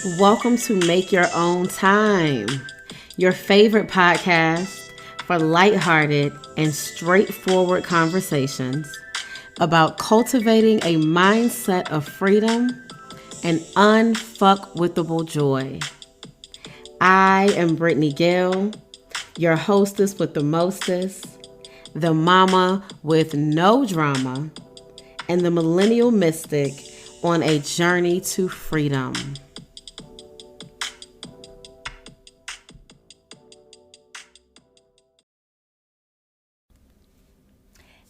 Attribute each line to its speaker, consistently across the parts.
Speaker 1: Welcome to Make Your Own Time, your favorite podcast for lighthearted and straightforward conversations about cultivating a mindset of freedom and unfuckwithable joy. I am Brittany Gayle, your hostess with the mostest, the mama with no drama, and the millennial mystic on a journey to freedom.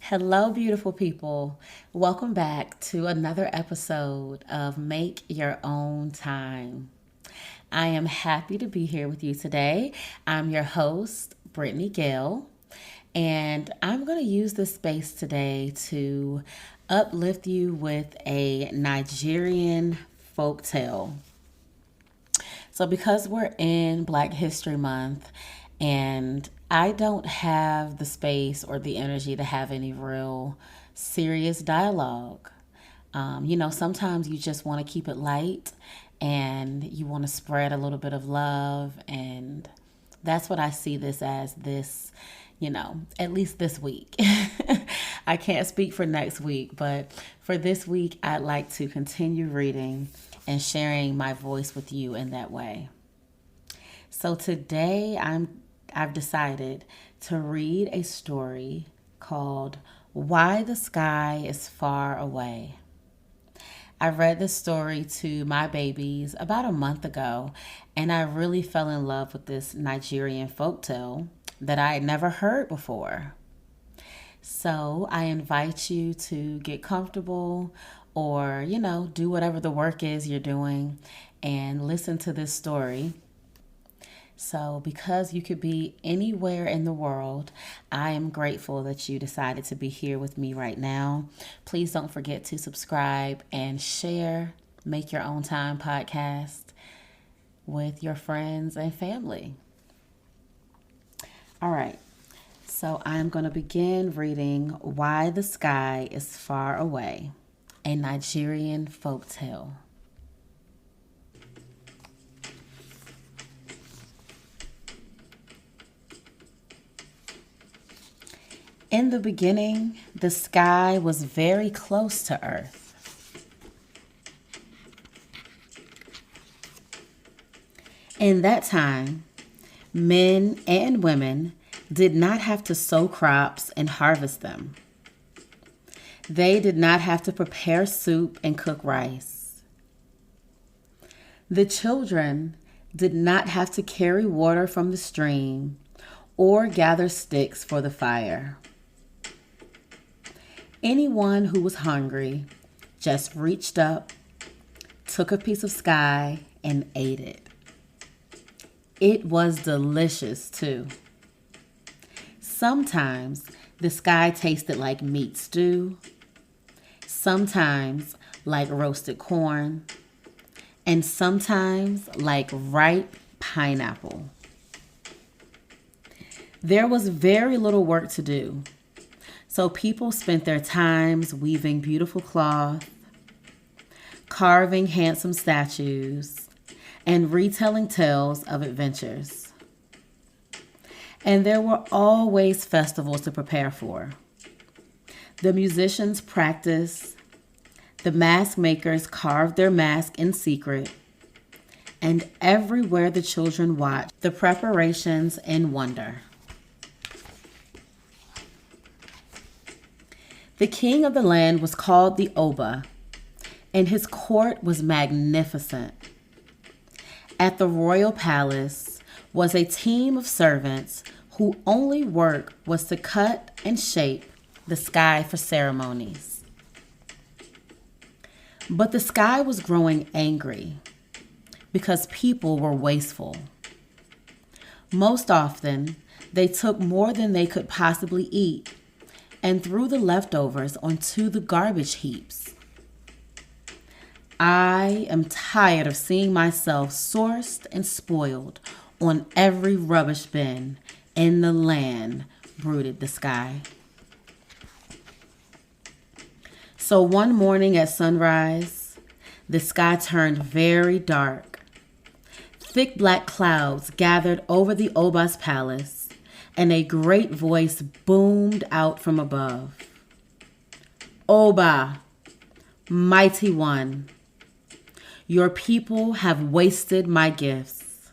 Speaker 1: Hello, beautiful people. Welcome back to another episode of Make Your Own Time. I am happy to be here with you today. I'm your host, Brittany Gayle, and I'm going to use this space today to uplift you with a Nigerian folktale. So because we're in Black History Month and I don't have the space or the energy to have any real serious dialogue. Sometimes you just want to keep it light and you want to spread a little bit of love. And that's what I see this as at least this week. I can't speak for next week, but for this week, I'd like to continue reading and sharing my voice with you in that way. So today I've decided to read a story called Why the Sky is Far Away. I read this story to my babies about a month ago, and I really fell in love with this Nigerian folktale that I had never heard before. So I invite you to get comfortable or, do whatever the work is you're doing and listen to this story. So because you could be anywhere in the world, I am grateful that you decided to be here with me right now. Please don't forget to subscribe and share Make Your Own Time podcast with your friends and family. All right, so I'm going to begin reading Why the Sky is Far Away, a Nigerian folktale. In the beginning, the sky was very close to Earth. In that time, men and women did not have to sow crops and harvest them. They did not have to prepare soup and cook rice. The children did not have to carry water from the stream or gather sticks for the fire. Anyone who was hungry just reached up, took a piece of sky, and ate it. It was delicious, too. Sometimes the sky tasted like meat stew, sometimes like roasted corn, and sometimes like ripe pineapple. There was very little work to do. So people spent their times weaving beautiful cloth, carving handsome statues, and retelling tales of adventures. And there were always festivals to prepare for. The musicians practiced, the mask makers carved their mask in secret, and everywhere the children watched the preparations in wonder. The king of the land was called the Oba, and his court was magnificent. At the royal palace was a team of servants whose only work was to cut and shape the sky for ceremonies. But the sky was growing angry because people were wasteful. Most often, they took more than they could possibly eat and threw the leftovers onto the garbage heaps. I am tired of seeing myself sourced and spoiled on every rubbish bin in the land, brooded the sky. So one morning at sunrise, the sky turned very dark Thick black clouds gathered over the Oba's palace, and a great voice boomed out from above. Oba, mighty one, your people have wasted my gifts.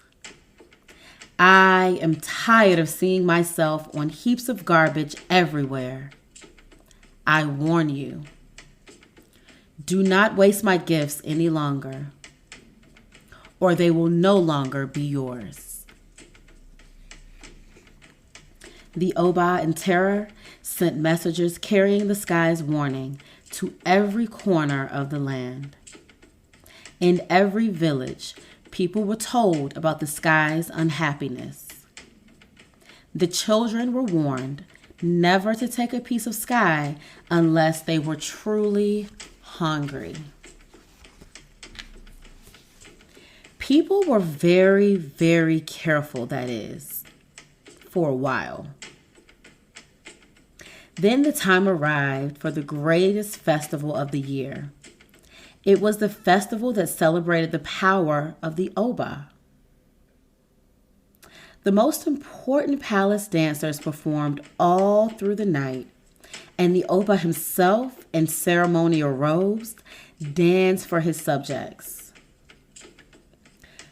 Speaker 1: I am tired of seeing myself on heaps of garbage everywhere. I warn you, do not waste my gifts any longer, or they will no longer be yours. The Oba, in terror, sent messengers carrying the sky's warning to every corner of the land. In every village, people were told about the sky's unhappiness. The children were warned never to take a piece of sky unless they were truly hungry. People were very, very careful, that is, for a while. Then the time arrived for the greatest festival of the year. It was the festival that celebrated the power of the Oba. The most important palace dancers performed all through the night, and the Oba himself, in ceremonial robes, danced for his subjects.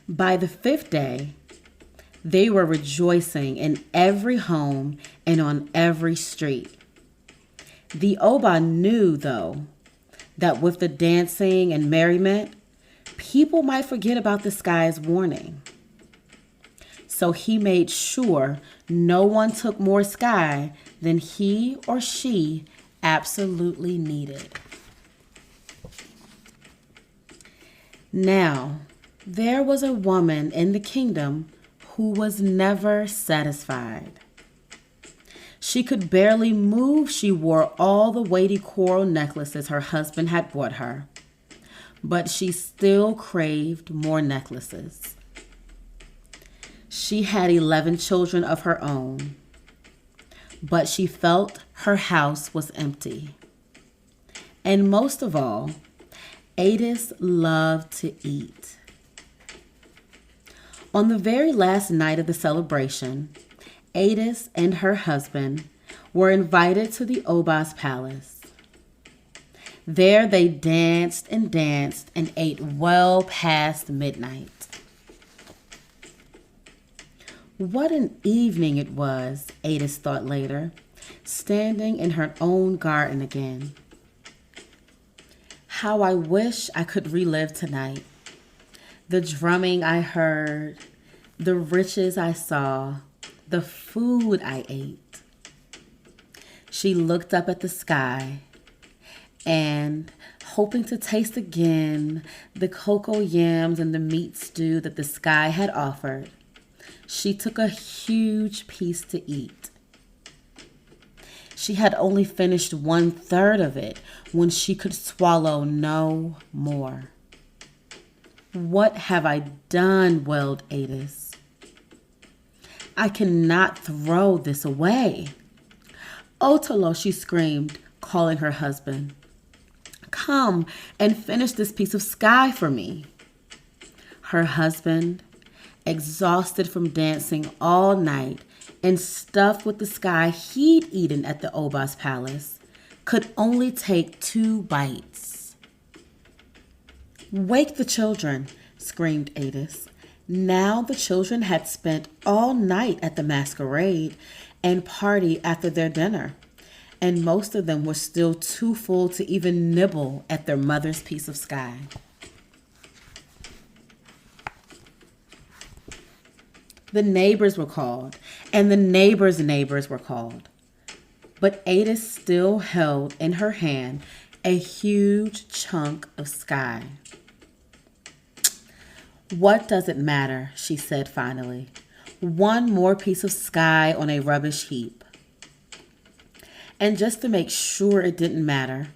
Speaker 1: By the fifth day, they were rejoicing in every home and on every street. The Oba knew, though, that with the dancing and merriment, people might forget about the sky's warning. So he made sure no one took more sky than he or she absolutely needed. Now, there was a woman in the kingdom who was never satisfied. She could barely move. She wore all the weighty coral necklaces her husband had bought her, but she still craved more necklaces. She had 11 children of her own, but she felt her house was empty. And most of all, Adis loved to eat. On the very last night of the celebration, Adis and her husband were invited to the Oba's palace. There they danced and ate well past midnight. What an evening it was, Adis thought later, standing in her own garden again. How I wish I could relive tonight. The drumming I heard, the riches I saw, the food I ate. She looked up at the sky and, hoping to taste again the cocoa yams and the meat stew that the sky had offered, she took a huge piece to eat. She had only finished 1/3 of it when she could swallow no more. What have I done? Wailed Adis. I cannot throw this away. Otolo, she screamed, calling her husband. Come and finish this piece of sky for me. Her husband, exhausted from dancing all night and stuffed with the sky he'd eaten at the Oba's palace, could only take 2 bites. Wake the children, screamed Adis. Now the children had spent all night at the masquerade and party after their dinner, and most of them were still too full to even nibble at their mother's piece of sky. The neighbors were called, and the neighbors' neighbors were called. But Adis still held in her hand a huge chunk of sky. What does it matter, she said finally. One more piece of sky on a rubbish heap. And just to make sure it didn't matter,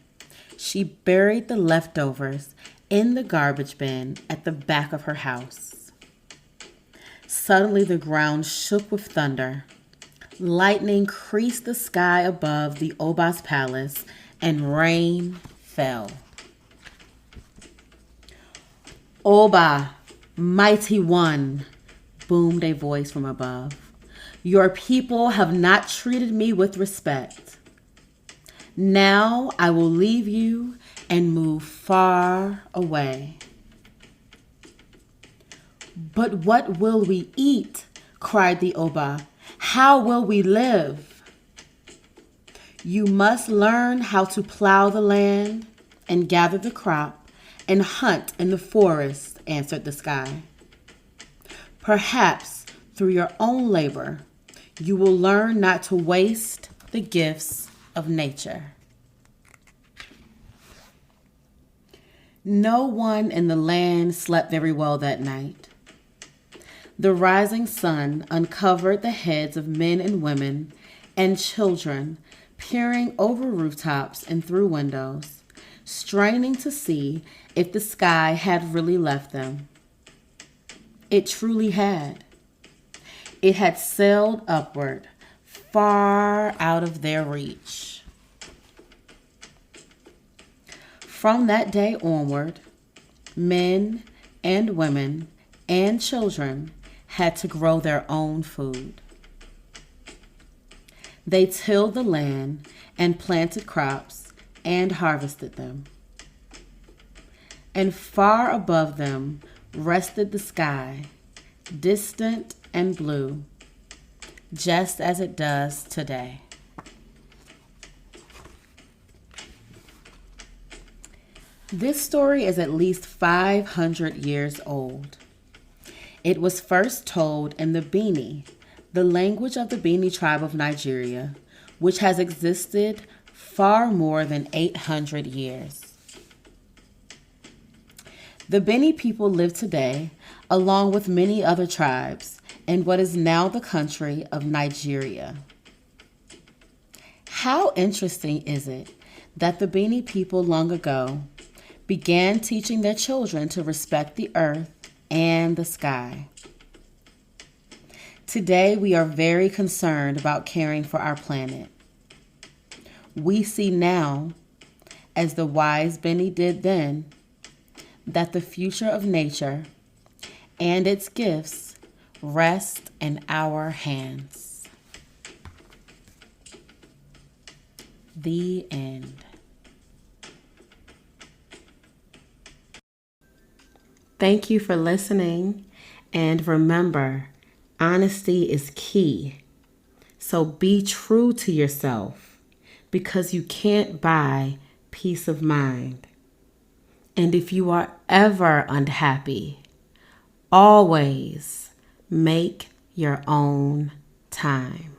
Speaker 1: she buried the leftovers in the garbage bin at the back of her house. Suddenly the ground shook with thunder. Lightning creased the sky above the Oba's palace, and rain fell. Oba, mighty one, boomed a voice from above. Your people have not treated me with respect. Now I will leave you and move far away. But what will we eat? Cried the Oba. How will we live? You must learn how to plow the land and gather the crop and hunt in the forest, answered the sky. Perhaps through your own labor, you will learn not to waste the gifts of nature. No one in the land slept very well that night. The rising sun uncovered the heads of men and women and children peering over rooftops and through windows, straining to see if the sky had really left them. It truly had. It had sailed upward, far out of their reach. From that day onward, men and women and children had to grow their own food. They tilled the land and planted crops and harvested them. And far above them rested the sky, distant and blue, just as it does today. This story is at least 500 years old. It was first told in the Bini, the language of the Bini tribe of Nigeria, which has existed far more than 800 years. The Bini people live today, along with many other tribes, in what is now the country of Nigeria. How interesting is it that the Bini people long ago began teaching their children to respect the earth and the sky. Today, we are very concerned about caring for our planet. We see now, as the wise Bini did then, that the future of nature and its gifts rest in our hands. The end. Thank you for listening, and remember, honesty is key. So be true to yourself, because you can't buy peace of mind. And if you are ever unhappy, always make your own time.